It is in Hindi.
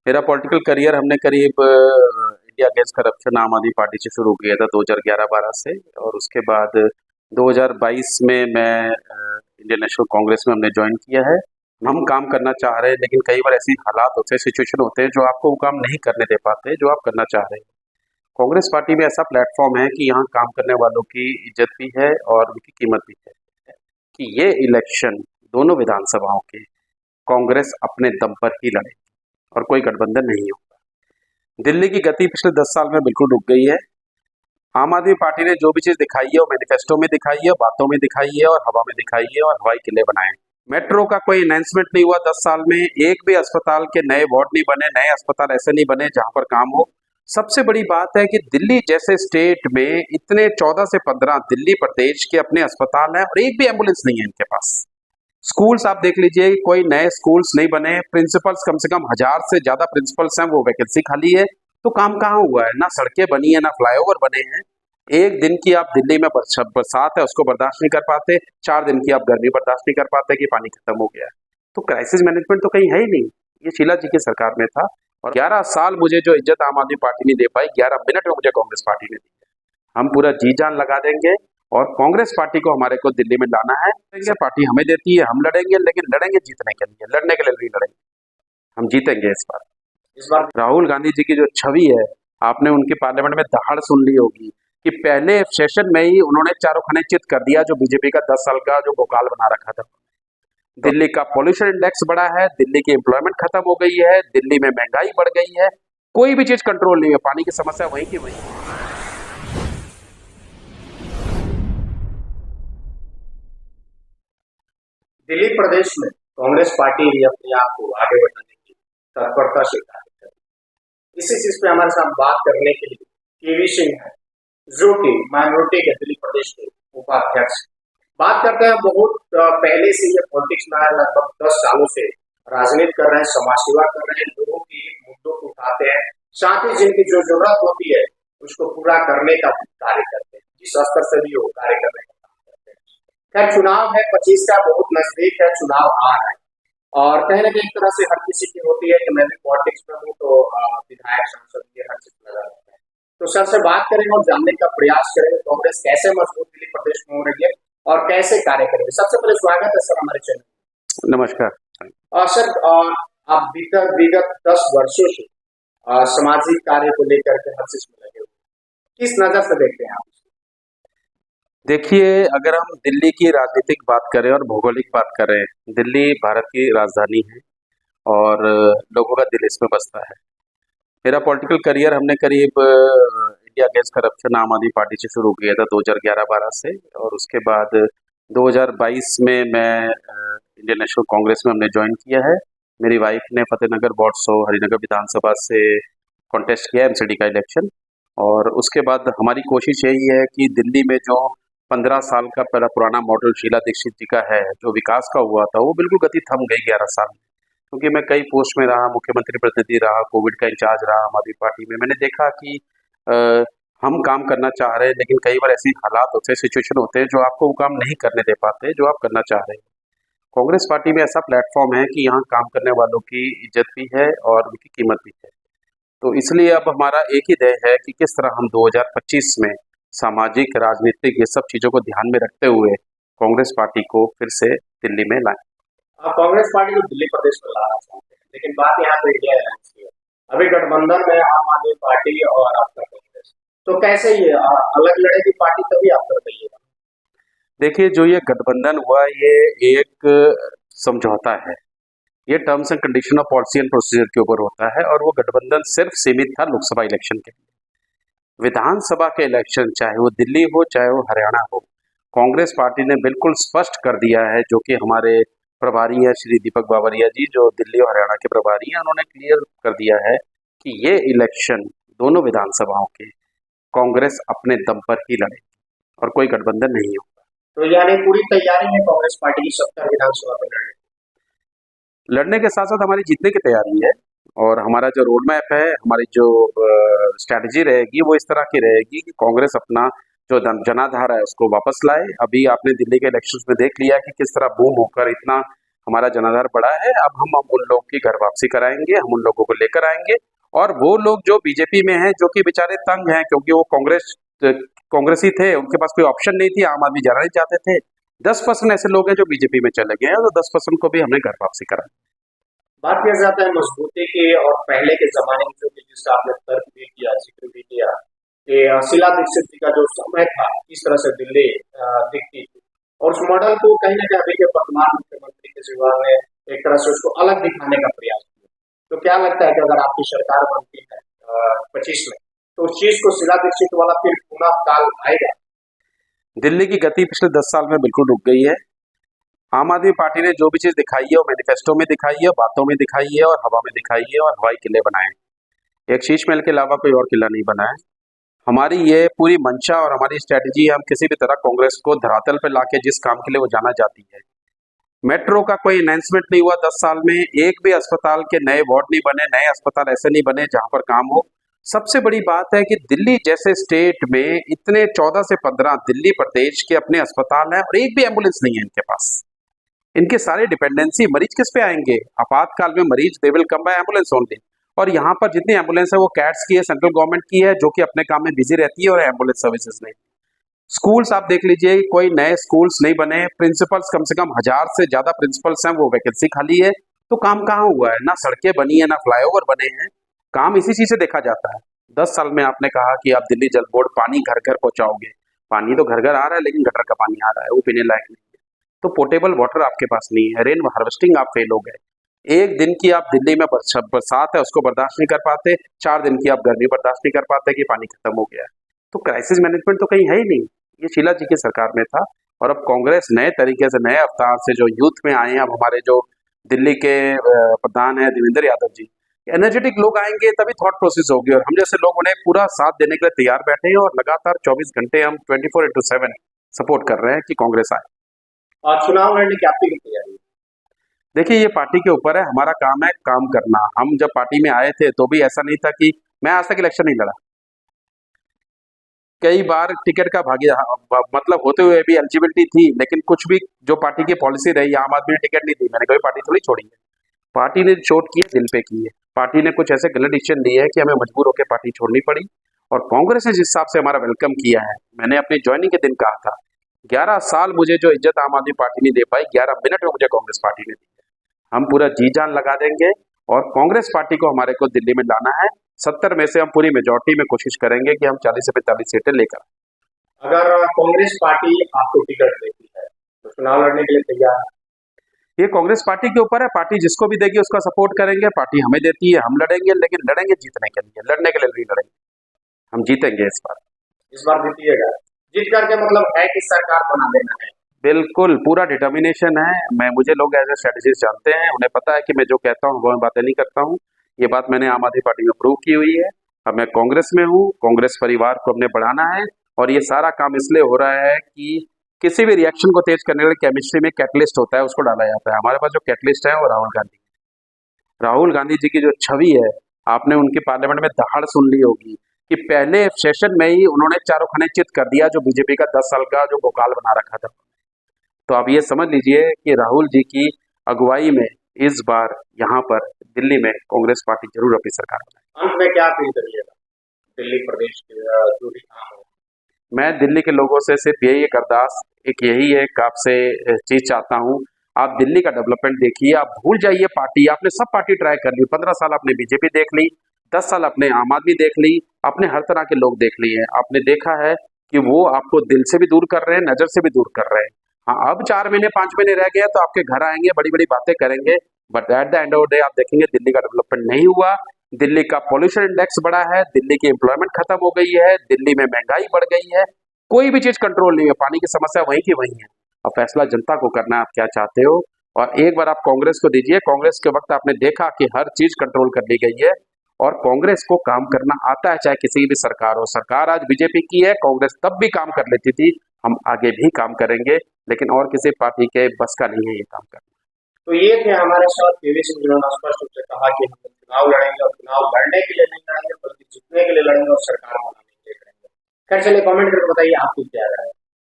मेरा पॉलिटिकल करियर हमने करीब इंडिया अगेंस्ट करप्शन आम आदमी पार्टी से शुरू किया था 2011-12 से। और उसके बाद 2022 में मैं इंडियन नेशनल कांग्रेस में हमने ज्वाइन किया है। हम काम करना चाह रहे हैं, लेकिन कई बार ऐसी हालात होते हैं, सिचुएशन होते हैं जो आपको वो काम नहीं करने दे पाते जो आप करना चाह रहे हैं। कांग्रेस पार्टी में ऐसा प्लेटफॉर्म है कि यहाँ काम करने वालों की इज्जत भी है और उनकी कीमत भी है कि ये इलेक्शन दोनों विधानसभाओं के कांग्रेस अपने दम पर ही लड़े और कोई गठबंधन नहीं होगा। दिल्ली की गति पिछले 10 साल में बिल्कुल रुक गई है। आम आदमी पार्टी ने जो भी चीज दिखाई है वो मैनिफेस्टो में दिखाई है, बातों में दिखाई है और हवा में दिखाई है और हवाई किले बनाए। मेट्रो का कोई अनाउंसमेंट नहीं हुआ 10 साल में। एक भी अस्पताल के नए वार्ड नहीं बने, नए अस्पताल ऐसे नहीं बने जहां पर काम हो। सबसे बड़ी बात है कि दिल्ली जैसे स्टेट में इतने 14 से 15 दिल्ली प्रदेश के अपने अस्पताल हैं और एक भी एम्बुलेंस नहीं है इनके पास। स्कूल्स आप देख लीजिए, कोई नए स्कूल्स नहीं बने। प्रिंसिपल्स कम से कम 1000 से ज्यादा प्रिंसिपल्स हैं, वो वैकेंसी खाली है। तो काम कहाँ हुआ है? ना सड़कें बनी है, ना फ्लाईओवर बने हैं। एक दिन की आप दिल्ली में बरसात है उसको बर्दाश्त नहीं कर पाते, 4 दिन की आप गर्मी बर्दाश्त नहीं कर पाते कि पानी खत्म हो गया है। तो क्राइसिस मैनेजमेंट तो कहीं है ही नहीं। ये शीला जी की सरकार में था। और 11 साल मुझे जो इज्जत आम आदमी पार्टी नहीं दे पाई, 11 मिनट में मुझे कांग्रेस पार्टी ने दी है। हम पूरा जी जान लगा देंगे और कांग्रेस पार्टी को हमारे को दिल्ली में लाना है। पार्टी हमें देती है, हम लड़ेंगे, लेकिन लड़ेंगे जीतने के लिए, लड़ने के लिए नहीं लड़ेंगे। हम जीतेंगे इस बार। राहुल गांधी जी की जो छवि है, आपने उनके पार्लियामेंट में दहाड़ सुन ली होगी कि पहले सेशन में ही उन्होंने चारों खाने चित कर दिया जो बीजेपी का 10 साल का जो भोकाल बना रखा था। दिल्ली का पॉल्यूशन इंडेक्स बढ़ा है, दिल्ली की एम्प्लॉयमेंट खत्म हो गई है, दिल्ली में महंगाई बढ़ गई है, कोई भी चीज कंट्रोल नहीं है। पानी की समस्या वहीं की वहीं। दिल्ली प्रदेश में कांग्रेस पार्टी भी अपने आप को आगे बढ़ाने की तत्परता से कार्य कर रही है। इसी चीज पे हमारे साथ बात करने के लिए केवी सिंह है, जो कि माइनॉरिटी के दिल्ली प्रदेश के उपाध्यक्ष हैं। बात करते हैं, बहुत पहले से ये पॉलिटिक्स में है, लगभग 10 सालों से राजनीति कर रहे हैं, समाज सेवा कर रहे हैं, लोगों की मुद्दों को उठाते हैं, साथ ही जिनकी जो जरूरत होती है उसको पूरा करने का कार्य करते हैं, जिस स्तर से भी वो कार्य करने का काम करते हैं। खैर, चुनाव है 25 का, बहुत नजदीक है, चुनाव आ रहा है और कहीं ना कहीं एक तरह से हर किसी की होती है कि मैं भी पॉलिटिक्स में हूँ, तो विधायक सांसद ये हर चीज लगा रहता है। तो सर से बात करेंगे और जानने का प्रयास करेंगे कांग्रेस कैसे मजबूत दिल्ली प्रदेश में हो रही है और कैसे कार्य करेंगे। सबसे पहले स्वागत है सर हमारे चैनल। नमस्कार। सर, आप विगत 10 वर्षों से सामाजिक कार्य को लेकर के हर चीज में लगे हुए, किस नजर से देखते हैं आप? देखिए, अगर हम दिल्ली की राजनीतिक बात करें और भौगोलिक बात करें, दिल्ली भारत की राजधानी है और लोगों का दिल इसमें बसता है। मेरा पॉलिटिकल करियर हमने करीब इंडिया अगेंस्ट करप्शन आम आदमी पार्टी से शुरू किया था 2011-12 से। और उसके बाद 2022 में मैं इंडियन नेशनल कांग्रेस में हमने ज्वाइन किया है। मेरी वाइफ ने फतेहनगर बॉर्डसो हरिनगर विधानसभा से कॉन्टेस्ट किया एमसीडी का इलेक्शन। और उसके बाद हमारी कोशिश यही है कि दिल्ली में जो 15 साल का पहला पुराना मॉडल शीला दीक्षित जी का है, जो विकास का हुआ था, वो बिल्कुल गति थम गई 11 साल में। क्योंकि मैं कई पोस्ट में रहा, मुख्यमंत्री प्रतिनिधि रहा, कोविड का इंचार्ज रहा आम आदमी पार्टी में। मैंने देखा कि आ, हम काम करना चाह रहे हैं, लेकिन कई बार ऐसी हालात होते हैं, सिचुएशन होते हैं जो आपको वो काम नहीं करने दे पाते जो आप करना चाह रहे हैं। कांग्रेस पार्टी में ऐसा प्लेटफॉर्म है कि यहाँ काम करने वालों की इज्जत भी है और उनकी कीमत भी है। तो इसलिए अब हमारा एक ही ध्येय है कि किस तरह हम 2025 में सामाजिक, राजनीतिक, ये सब चीजों को ध्यान में रखते हुए कांग्रेस पार्टी को फिर से दिल्ली में लाएं। आप कांग्रेस पार्टी को दिल्ली प्रदेश में लाना चाहते हैं, लेकिन बात यहाँ पे इंडिया अलायंस की है। अभी गठबंधन में आम आदमी पार्टी और आपका कांग्रेस, तो कैसे ये अलग लड़ेगी पार्टी, तभी आप कर पाइएगा। देखिए, जो ये गठबंधन हुआ, ये एक समझौता है। ये terms and condition of policy and procedure के ऊपर होता है और वो गठबंधन सिर्फ सीमित था लोकसभा इलेक्शन के लिए। विधानसभा के इलेक्शन, चाहे वो दिल्ली हो चाहे वो हरियाणा हो, कांग्रेस पार्टी ने बिल्कुल स्पष्ट कर दिया है, जो कि हमारे प्रभारी है श्री दीपक बावरिया जी, जो दिल्ली और हरियाणा के प्रभारी हैं, उन्होंने क्लियर कर दिया है कि ये इलेक्शन दोनों विधानसभाओं के कांग्रेस अपने दम पर ही लड़ेगी और कोई गठबंधन नहीं होगा। तो यानी पूरी तैयारी है कांग्रेस पार्टी की 70 विधानसभा में लड़ने के साथ साथ हमारी जीतने की तैयारी है। और हमारा जो रोड मैप है, हमारी जो स्ट्रैटेजी रहेगी, वो इस तरह की रहेगी कि कांग्रेस अपना जो जनाधार है उसको वापस लाए। अभी आपने दिल्ली के इलेक्शंस में देख लिया कि किस तरह बूम होकर इतना हमारा जनाधार बड़ा है। अब हम उन लोगों की घर वापसी कराएंगे, हम उन लोगों को लेकर आएंगे। और वो लोग जो बीजेपी में हैं, जो कि बेचारे तंग हैं क्योंकि वो कांग्रेसी थे, उनके पास कोई ऑप्शन नहीं थी, आम आदमी जाना नहीं चाहते थे। 10% ऐसे लोग हैं जो बीजेपी में चले गए हैं, तो 10% को भी हमने घर वापसी करा। बात किया जाता है मजबूती की, और पहले के जमाने में जो कि जिसका आपने तर्क भी किया, जिक्र भी किया कि शीला दीक्षित जी का जो समय था, किस तरह से दिल्ली दिखती थी, और उस मॉडल को कहीं ना कहीं अभी के वर्तमान मुख्यमंत्री केजरीवाल ने एक तरह से उसको अलग दिखाने का प्रयास किया। तो क्या लगता है कि अगर आपकी सरकार बनती है 25 में, तो उस चीज को शीला दीक्षित वाला फिर पुनः काल आएगा? दिल्ली की गति पिछले 10 साल में बिल्कुल रुक गई है। आम आदमी पार्टी ने जो भी चीज दिखाई है वो मैनिफेस्टो में दिखाई है, बातों में दिखाई है और हवा में दिखाई है, और हवाई किले बनाए हैं। एक शीश महल के अलावा कोई और किला नहीं बना है। हमारी ये पूरी मंशा और हमारी स्ट्रेटजी है, हम किसी भी तरह कांग्रेस को धरातल पे लाके जिस काम के लिए वो जाना चाहती है। मेट्रो का कोई अनाउंसमेंट नहीं हुआ 10 साल में, एक भी अस्पताल के नए वार्ड नहीं बने, नए अस्पताल ऐसे नहीं बने जहां पर काम हो। सबसे बड़ी बात है कि दिल्ली जैसे स्टेट में इतने 14 से 15 दिल्ली प्रदेश के अपने अस्पताल हैं और एक भी एम्बुलेंस नहीं है इनके पास। इनके सारे डिपेंडेंसी, मरीज किस पे आएंगे? आपातकाल में मरीज they will come by ambulance only. और यहाँ पर जितनी एम्बुलेंस है वो कैट्स की है, सेंट्रल गवर्नमेंट की है, जो कि अपने काम में बिजी रहती है, और एम्बुलेंस सर्विसेज नहीं। स्कूल्स आप देख लीजिए, कोई नए स्कूल्स नहीं बने। प्रिंसिपल्स कम से कम 1000 से ज्यादा प्रिंसिपल्स हैं, वो वैकेंसी खाली है। तो काम कहाँ हुआ है? ना सड़कें बनी है, ना फ्लाईओवर बने हैं। काम इसी चीज से देखा जाता है। 10 साल में आपने कहा कि आप दिल्ली जल बोर्ड पानी घर घर पहुंचाओगे। पानी तो घर घर आ रहा है, लेकिन गटर का पानी आ रहा है, वो पीने लायक नहीं है। तो पोर्टेबल वाटर आपके पास नहीं है, रेन हार्वेस्टिंग आप फेल हो गए। एक दिन की आप दिल्ली में बरसात है उसको बर्दाश्त नहीं कर पाते, 4 दिन की आप गर्मी बर्दाश्त नहीं कर पाते कि पानी खत्म हो गया है। तो क्राइसिस मैनेजमेंट तो कहीं है ही नहीं। ये शीला जी की सरकार में था। और अब कांग्रेस नए तरीके से, नए अवतार से जो यूथ में आए हैं, अब हमारे जो दिल्ली के प्रधान है देवेंद्र यादव जी, एनर्जेटिक लोग आएंगे तभी थॉट प्रोसेस होगी, और हम जैसे लोग उन्हें पूरा साथ देने के लिए तैयार बैठे हैं, और लगातार 24 घंटे हम 24/7 सपोर्ट कर रहे हैं कि कांग्रेस आए। और चुनाव लड़ने की आपकी तैयारी है? देखिए, ये पार्टी के ऊपर है, हमारा काम है काम करना। हम जब पार्टी में आए थे तो भी ऐसा नहीं था कि मैं आज तक इलेक्शन नहीं लड़ा। कई बार टिकट का मतलब होते हुए भी एलिजिबिलिटी थी, लेकिन कुछ भी जो पार्टी की पॉलिसी रही, आम आदमी ने टिकट नहीं दी, मैंने कभी पार्टी थोड़ी छोड़ी है। पार्टी ने चोट की है, दिल पे की है। पार्टी ने कुछ ऐसे गलत डिसीजन लिए हैं कि हमें मजबूर होकर पार्टी छोड़नी पड़ी। और कांग्रेस ने जिस हिसाब से हमारा वेलकम किया है, मैंने अपनी ज्वाइनिंग के दिन कहा था, 11 साल मुझे जो इज्जत आम आदमी पार्टी नहीं दे पाई, 11 मिनट में मुझे कांग्रेस पार्टी ने दी है। हम पूरा जी जान लगा देंगे, और कांग्रेस पार्टी को हमारे को दिल्ली में लाना है। 70 में से हम पूरी मेजोरिटी में कोशिश करेंगे कि हम 40 से 45 सीटें लेकर। अगर कांग्रेस पार्टी आपको टिकट देती है तो चुनाव लड़ने के लिए तैयार है? ये कांग्रेस पार्टी के ऊपर है, पार्टी जिसको भी देगी उसका सपोर्ट करेंगे। पार्टी हमें देती है, हम लड़ेंगे, लेकिन लड़ेंगे जीतने के लिए, लड़ने के लिए नहीं लड़ेंगे। हम जीतेंगे इस बार। इस बार जीतिएगा? जीत करके मतलब है कि सरकार बना देना है? बिल्कुल, पूरा डिटर्मिनेशन है। मुझे लोग एज ए स्ट्रेटेजिस्ट जानते हैं, उन्हें पता है कि मैं जो कहता हूँ वो मैं बातें नहीं करता हूँ। ये बात मैंने आम आदमी पार्टी में प्रूव की हुई है। अब मैं कांग्रेस में हूँ, कांग्रेस परिवार को हमने बढ़ाना है, और ये सारा काम इसलिए हो रहा है कि किसी भी रिएक्शन को तेज करने के लिए केमिस्ट्री में कैटलिस्ट होता है, उसको डाला जाता है। हमारे पास जो कैटलिस्ट है वो राहुल गांधी। राहुल गांधी जी की जो छवि है, आपने उनकी पार्लियामेंट में दहाड़ सुन ली होगी कि पहले सेशन में ही उन्होंने चारों खाने चित कर दिया, जो बीजेपी का 10 साल का जो भोकाल बना रखा था। तो आप ये समझ लीजिए कि राहुल जी की अगुवाई में इस बार यहाँ पर दिल्ली में कांग्रेस पार्टी जरूर अपनी सरकार बनाए। अंत में क्या अपील करिएगा दिल्ली प्रदेश के जो भी काम हो? मैं दिल्ली के लोगों से सिर्फ यही एक अरदास, एक यही एक आपसे चीज चाहता हूँ, आप दिल्ली का डेवलपमेंट देखिए। आप भूल जाइए पार्टी, आपने सब पार्टी ट्राई कर ली। 15 साल आपने बीजेपी देख ली, 10 साल आपने आम आदमी देख ली, आपने हर तरह के लोग देख लिए हैं। आपने देखा है कि वो आपको दिल से भी दूर कर रहे हैं, नजर से भी दूर कर रहे हैं। हाँ, अब 4 महीने 5 महीने रह गए हैं, तो आपके घर आएंगे, बड़ी बड़ी बातें करेंगे, but at the end of the day आप देखेंगे दिल्ली का डेवलपमेंट नहीं हुआ। दिल्ली का पॉल्यूशन इंडेक्स बढ़ा है, दिल्ली की एम्प्लॉयमेंट खत्म हो गई है, दिल्ली में महंगाई बढ़ गई है, कोई भी चीज कंट्रोल नहीं है, पानी की समस्या वहीं की वहीं है। अब फैसला जनता को करना है, आप क्या चाहते हो। और एक बार आप कांग्रेस को दीजिए। कांग्रेस के वक्त आपने देखा कि हर चीज कंट्रोल कर ली गई है, और कांग्रेस को काम करना आता है, चाहे किसी भी सरकार हो। सरकार आज बीजेपी की है, कांग्रेस तब भी काम कर लेती थी, हम आगे भी काम करेंगे, लेकिन और किसी पार्टी के बस का नहीं है ये काम करना। तो ये थे हमारे साथ पीवी सिंह, जिन्होंने स्पष्ट रूप से कहा कि हम चुनाव लड़ेंगे, और चुनाव लड़ने के लिए नहीं लड़ेंगे बल्कि जीतने के लिए लड़ेंगे, और सरकार बनाने के लिए लड़ेंगे। खैर चलिए, कमेंट करके बताइए आपकी क्या राय है।